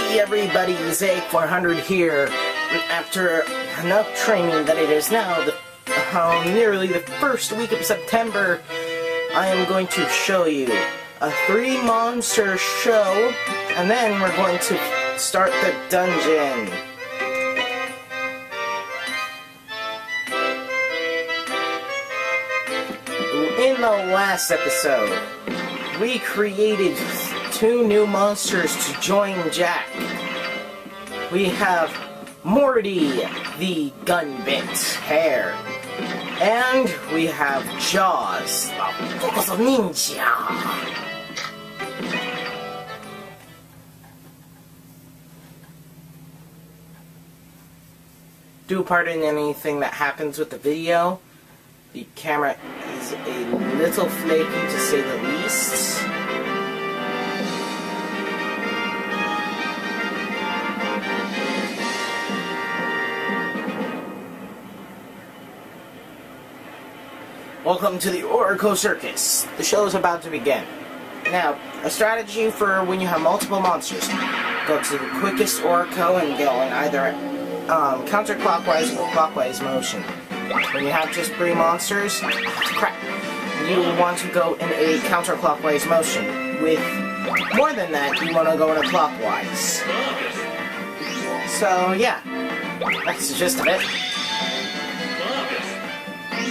Hey everybody, Zake 400 here. After enough training that it is now nearly the first week of September, I am going to show you a 3-monster show, and then we're going to start the dungeon. In the last episode, we created 2 new monsters to join Jack. We have Morty, the gun-bit hare, and we have Jaws, the Focus Ninja. Do pardon anything that happens with the video. The camera is a little flaky to say the least. Welcome to the Oracle Circus. The show is about to begin. Now, a strategy for when you have multiple monsters. Go to the quickest Oracle and go in either counterclockwise or clockwise motion. When you have just 3 monsters, crap, you want to go in a counterclockwise motion. With more than that, you want to go in a clockwise. So, yeah, that's the gist of it.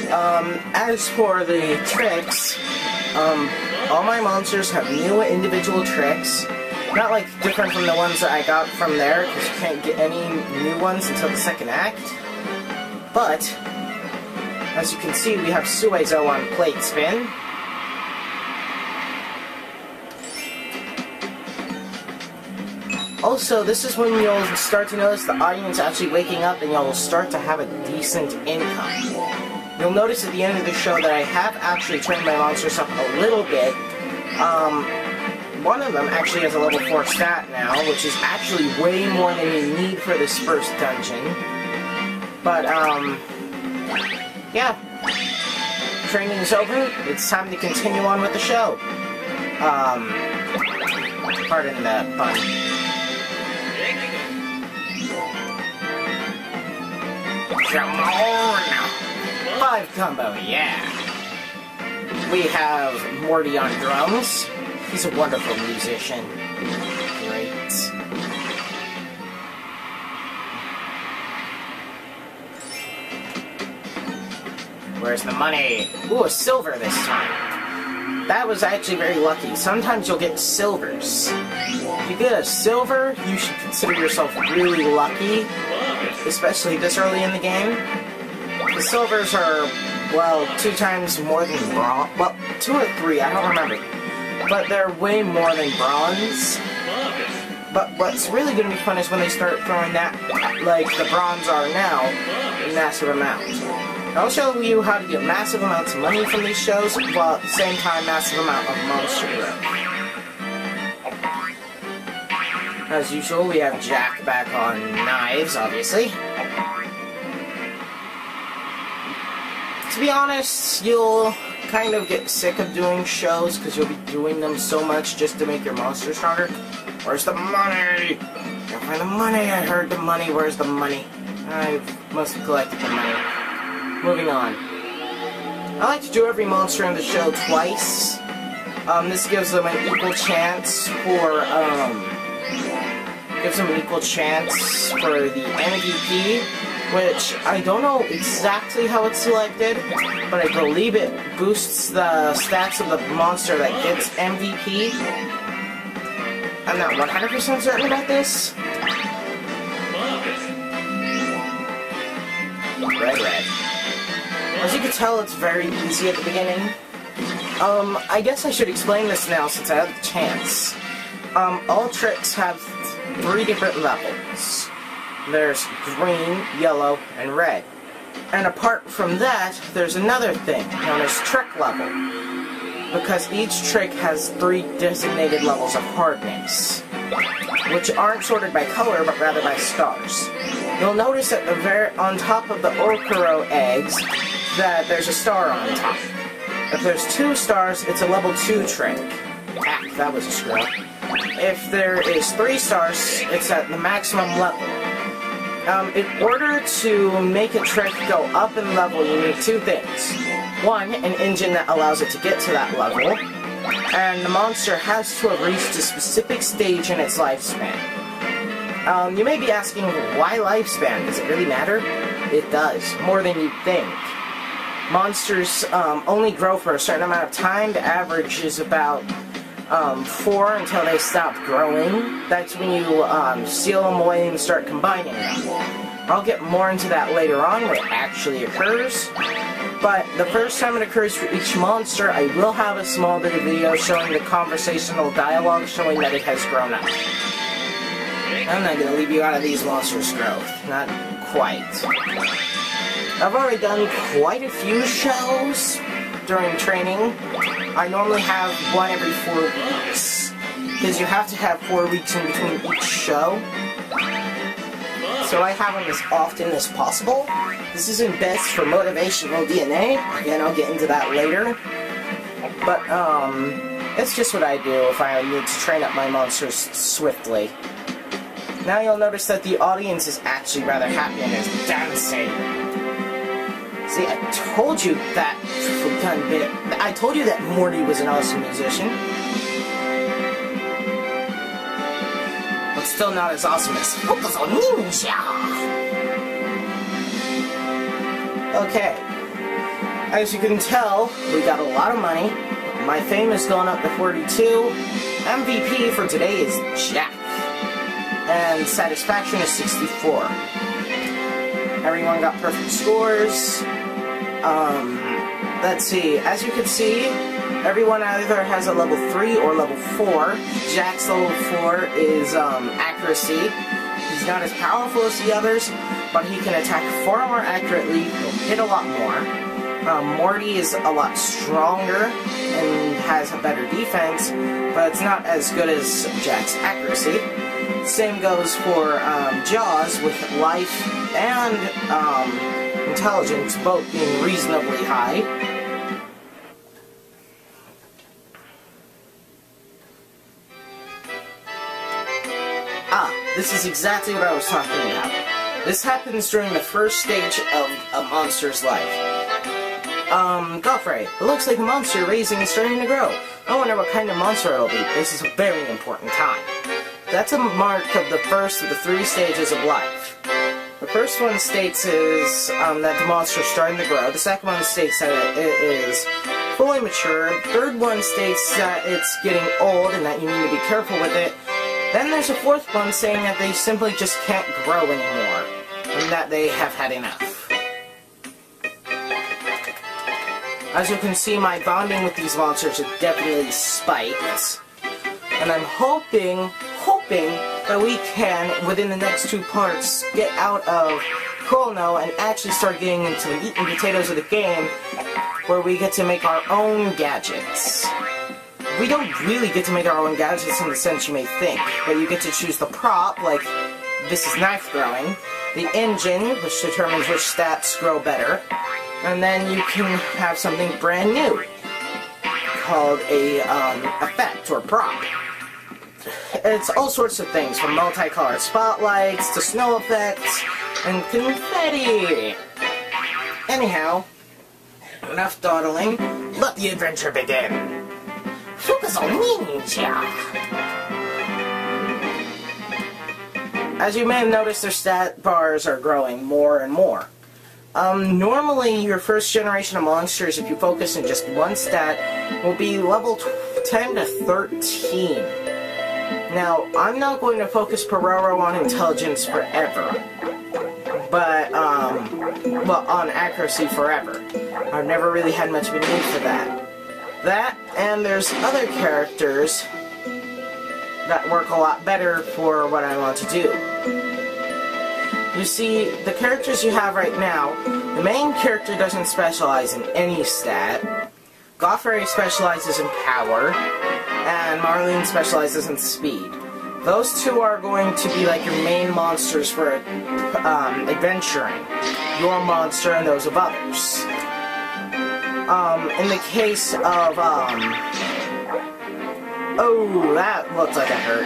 As for the tricks, all my monsters have new individual tricks. Not like different from the ones that I got from there, because you can't get any new ones until the second act. But as you can see, we have Suezo on plate spin. Also, this is when you'll start to notice the audience actually waking up and you'll start to have a decent income. You'll notice at the end of the show that I have actually trained my monsters up a little bit. One of them actually has a level 4 stat now, which is actually way more than you need for this first dungeon. But, yeah. Training is over. It's time to continue on with the show. Pardon the pun. Come on! 5 combo, yeah! We have Morty on drums. He's a wonderful musician. Great. Where's the money? Ooh, a silver this time. That was actually very lucky. Sometimes you'll get silvers. If you get a silver, you should consider yourself really lucky, especially this early in the game. The silvers are, well, 2 times more than bronze. Well, 2 or 3, I don't remember. But they're way more than bronze. But what's really going to be fun is when they start throwing that, like the bronze are now, in massive amounts. I'll show you how to get massive amounts of money from these shows, while at the same time, massive amount of monster growth. As usual, we have Jack back on knives, obviously. To be honest, you'll kind of get sick of doing shows because you'll be doing them so much just to make your monster stronger. Where's the money? Gotta find the money. I heard the money. Where's the money? I must have collected the money. Moving on. I like to do every monster in the show twice. This gives them an equal chance for the MVP. Which, I don't know exactly how it's selected, but I believe it boosts the stats of the monster that gets MVP. I'm not 100% certain about this. Red. As you can tell, it's very easy at the beginning. I guess I should explain this now since I have the chance. All tricks have 3 different levels. There's green, yellow, and red. And apart from that, there's another thing, known as trick level. Because each trick has 3 designated levels of hardness, which aren't sorted by color, but rather by stars. You'll notice at on top of the Orkuro eggs, that there's a star on top. If there's 2 stars, it's a level 2 trick. Ah, that was a screw up. if there is 3 stars, it's at the maximum level. In order to make a trick go up in level, you need 2 things. 1, an engine that allows it to get to that level, and the monster has to have reached a specific stage in its lifespan. You may be asking, why lifespan? Does it really matter? It does, more than you'd think. Monsters only grow for a certain amount of time. The average is about 4 until they stop growing. That's when you seal them away and start combining them. I'll get more into that later on when it actually occurs. But the first time it occurs for each monster, I will have a small bit of video showing the conversational dialogue showing that it has grown up. I'm not going to leave you out of these monsters' growth. Not quite. I've already done quite a few shows during training. I normally have one every 4 weeks, because you have to have 4 weeks in between each show. So I have them as often as possible. This isn't best for motivational DNA. Again, I'll get into that later. But, it's just what I do if I need to train up my monsters swiftly. Now you'll notice that the audience is actually rather happy and is dancing. See, I told you that I told you that Morty was an awesome musician. But still not as awesome as Circus Ninja. Okay. As you can tell, we got a lot of money. My fame has gone up to 42. MVP for today is Jack. And satisfaction is 64. Everyone got perfect scores. Let's see. As you can see, everyone either has a level 3 or level 4. Jack's level 4 is accuracy. He's not as powerful as the others, but he can attack far more accurately. He'll hit a lot more. Morty is a lot stronger and has a better defense, but it's not as good as Jack's accuracy. Same goes for Jaws, with life and intelligence both being reasonably high. This is exactly what I was talking about. This happens during the first stage of a monster's life. Godfrey, it looks like the monster you're raising is starting to grow. I wonder what kind of monster it'll be. This is a very important time. That's a mark of the first of the 3 stages of life. The first one states that the monster is starting to grow. The second one states that it is fully mature. The third one states that it's getting old and that you need to be careful with it. Then there's a fourth one saying that they simply just can't grow anymore, and that they have had enough. As you can see, my bonding with these monsters is definitely spiked. And I'm hoping that we can, within the next 2 parts, get out of Chrono and actually start getting into the meat and potatoes of the game, where we get to make our own gadgets. We don't really get to make our own gadgets in the sense you may think, but you get to choose the prop, like this is knife throwing, the engine, which determines which stats grow better, and then you can have something brand new, called a effect or prop. It's all sorts of things, from multicolored spotlights to snow effects and confetti. Anyhow, enough dawdling. Let the adventure begin. Circus Ninja. As you may have noticed, their stat bars are growing more and more. Normally, your first generation of monsters, if you focus on just one stat, will be level 10 to 13. Now, I'm not going to focus Pororo on intelligence forever, but, well, on accuracy forever. I've never really had much of a need for that. That, and there's other characters that work a lot better for what I want to do. You see, the characters you have right now, the main character doesn't specialize in any stat. Godfrey specializes in power, and Marlene specializes in speed. Those 2 are going to be like your main monsters for adventuring. Your monster and those of others. In the case of Oh, that looked like it hurt.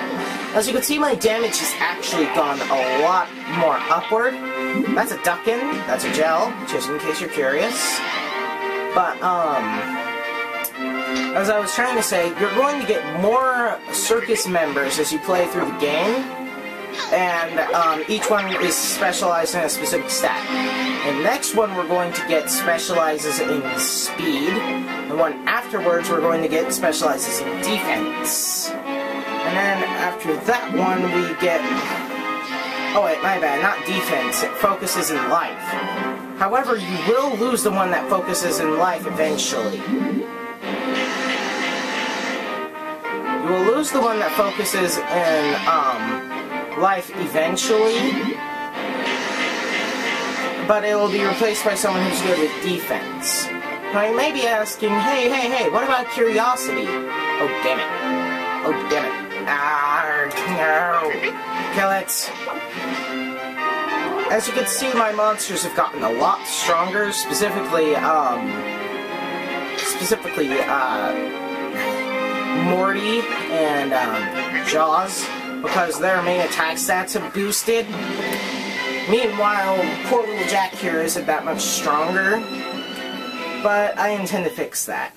As you can see, my damage has actually gone a lot more upward. That's a duckin', that's a gel, just in case you're curious. But, as I was trying to say, you're going to get more circus members as you play through the game. And each one is specialized in a specific stat. The next one we're going to get specializes in speed. The one afterwards we're going to get specializes in defense. And then after that one we get... Oh wait, my bad, not defense, it focuses in life. However, you will lose the one that focuses in life eventually. You will lose the one that focuses in, life eventually, but it will be replaced by someone who's good with defense. Now you may be asking, hey, what about curiosity? Oh damn it. Oh damn it. Ah, no. Kill it. As you can see, my monsters have gotten a lot stronger, specifically, Morty and, Jaws, because their main attack stats have boosted. Meanwhile, poor little Jack here isn't that much stronger, but I intend to fix that.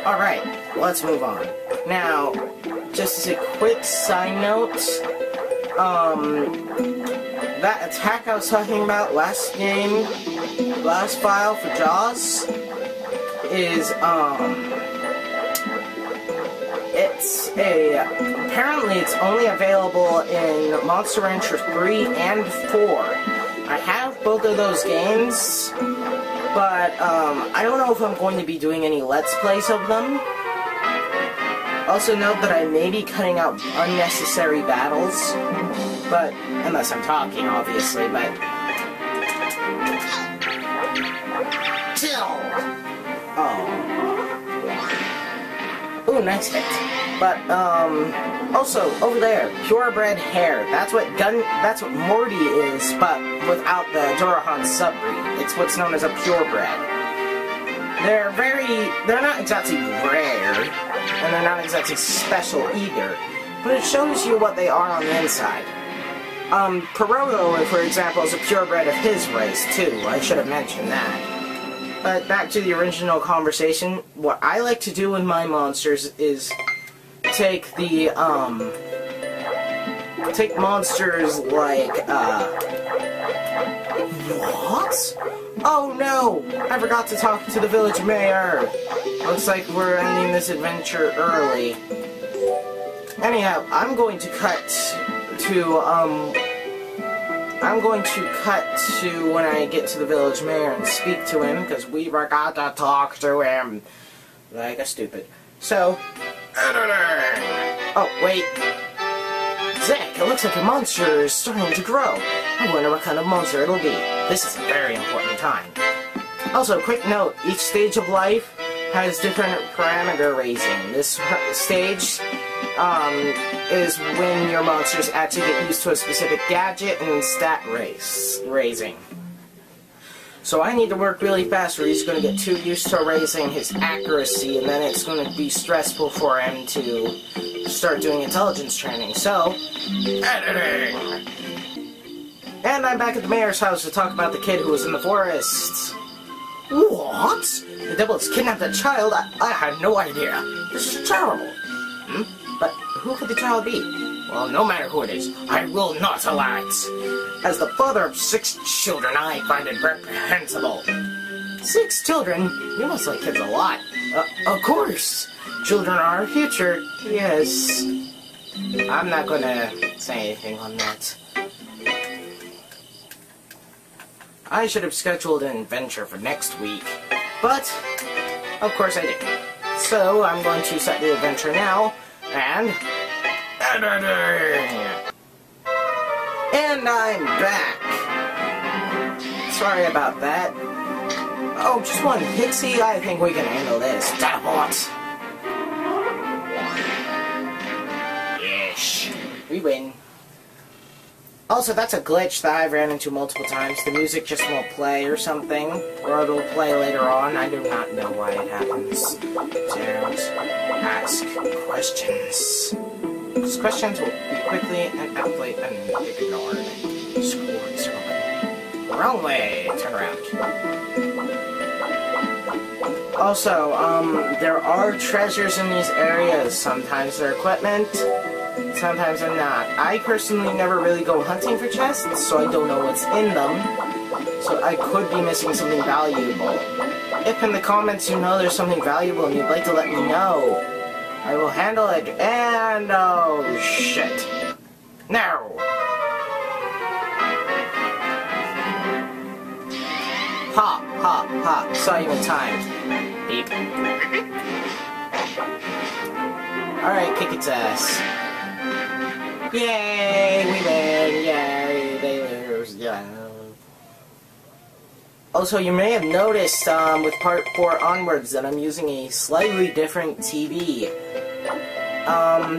Alright, let's move on. Now, just as a quick side note, that attack I was talking about last game, last file for Jaws, is, apparently it's only available in Monster Rancher 3 and 4. I have both of those games, but, I don't know if I'm going to be doing any Let's Plays of them. Also note that I may be cutting out unnecessary battles, but, unless I'm talking, obviously, but... Oh. Ooh, nice hit. But, also, over there, purebred hair. That's what Morty is, but without the Durahan subbreed. It's what's known as a purebred. They're not exactly rare, and they're not exactly special either, but it shows you what they are on the inside. Peroto, for example, is a purebred of his race, too. I should have mentioned that. But back to the original conversation, what I like to do with my monsters is take take monsters like, what? Oh no! I forgot to talk to the village mayor! Looks like we're ending this adventure early. Anyhow, I'm going to cut to when I get to the village mayor and speak to him, because we forgot to talk to him. Like a stupid. So, oh, wait. Zach, it looks like your monster is starting to grow. I wonder what kind of monster it'll be. This is a very important time. Also, quick note, each stage of life has different parameter raising. This stage is when your monsters actually get used to a specific gadget and stat raising. So I need to work really fast or he's going to get too used to raising his accuracy, and then it's going to be stressful for him to start doing intelligence training. So, editing! And I'm back at the mayor's house to talk about the kid who was in the forest. What? The devils kidnapped a child? I had no idea. This is terrible. But who could the child be? Well, no matter who it is, I will not allow it. As the father of 6 children, I find it reprehensible. 6 children? You must like kids a lot. Of course. Children are our future. Yes. I'm not gonna say anything on that. I should have scheduled an adventure for next week, but of course I didn't. So I'm going to set the adventure now, and editing! And I'm back! Sorry about that. Oh, just one pixie? I think we can handle this. Teleport! Yes, we win. Also, that's a glitch that I've ran into multiple times. The music just won't play or something, or it'll play later on. I do not know why it happens. Don't ask questions. Because questions will be quickly and aptly and ignored. Wrong way! Turn around. Also, there are treasures in these areas. Sometimes they're equipment, sometimes they're not. I personally never really go hunting for chests, so I don't know what's in them. So I could be missing something valuable. If in the comments you know there's something valuable and you'd like to let me know, I will handle it. And oh shit. No! Ha, ha, ha. Saw you in time. Beep. Alright, kick its ass. Yay, we win. Yay, they lose. Yeah. Also, you may have noticed with Part 4 onwards that I'm using a slightly different TV.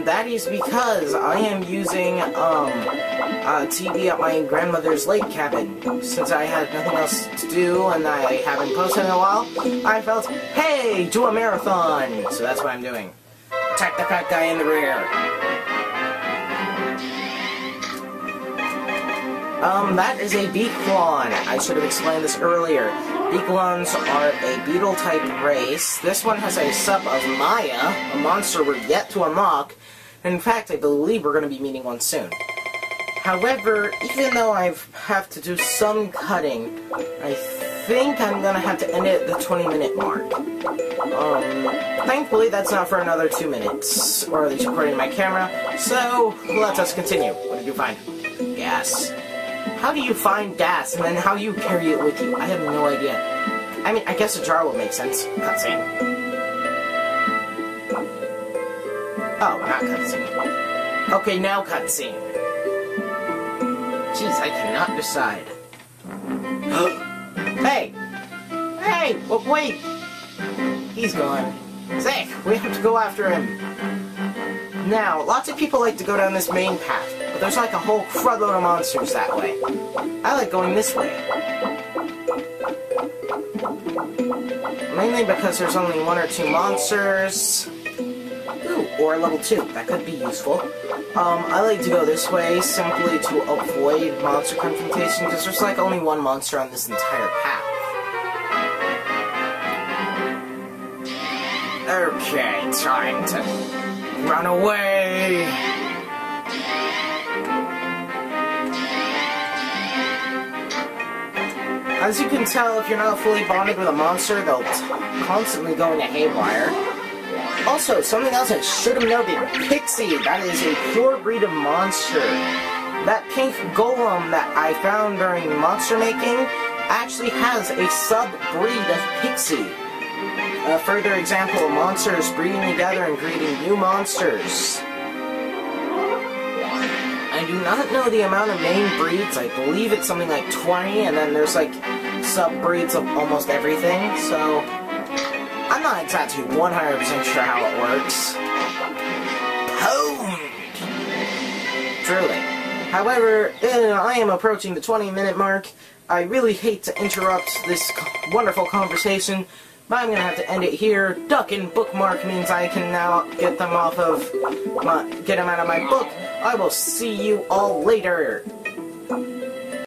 That is because I am using a TV at my grandmother's lake cabin. Since I had nothing else to do and I haven't posted in a while, I felt, hey, do a marathon! So that's what I'm doing. Attack the fat guy in the rear. That is a beaklon. I should have explained this earlier. Beaklons are a beetle-type race. This one has a sub of Maya, a monster we're yet to unlock. In fact, I believe we're going to be meeting one soon. However, even though I have to do some cutting, I think I'm going to have to end it at the 20-minute mark. Thankfully, that's not for another 2 minutes, or at least according to my camera, so let us continue. What did you find? Gas. How do you find gas, and then how do you carry it with you? I have no idea. I mean, I guess a jar would make sense. Cutscene. Oh, not cutscene. Okay, now cutscene. Jeez, I cannot decide. Hey! Hey! Oh, wait! He's gone. Sick! We have to go after him. Now, lots of people like to go down this main path, but there's like a whole crudload of monsters that way. I like going this way. Mainly because there's only 1 or 2 monsters. Ooh, or level 2. That could be useful. I like to go this way simply to avoid monster confrontation, because there's like only 1 monster on this entire path. Okay, time to run away! As you can tell, if you're not fully bonded with a monster, they'll constantly go into haywire. Also, something else I should have noted, Pixie, that is a pure breed of monster. That pink golem that I found during monster making actually has a sub-breed of Pixie. A further example of monsters breeding together and breeding new monsters. I do not know the amount of main breeds. I believe it's something like 20, and then there's like sub-breeds of almost everything, so I'm not exactly 100% sure how it works. Pwned! Truly. However, I am approaching the 20-minute mark. I really hate to interrupt this wonderful conversation, but I'm going to have to end it here. Duck and bookmark means I can now get them off of get them out of my book. I will see you all later.